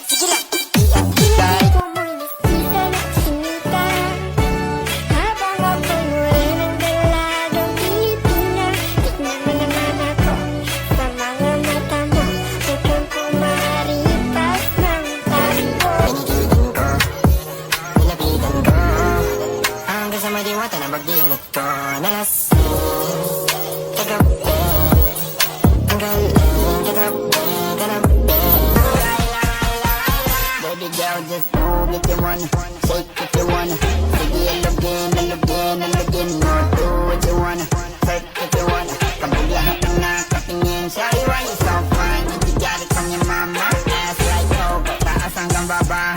sige lang. Ikay ko mo'y nasisa na sinita habang ako'y muli ng dalagang Pilipina. Tignan mo naman ako sa mga mata mo, huwag kang kumaripas ng tabi ko. Pinigilan ko, nilapitan ko, hanggang sa madiwata na pagdilat ko. Nalasing kagabi, ang galing kagabi, kagabi. Baby girl, just move if you wanna, shake if you wanna. Sige, alugin mo, do what you wanna, take if you wanna. Kapag lahat ng nakatingin, shawty, why you so fine? If you got it from your mama, ass like Coco, taas hanggang baba.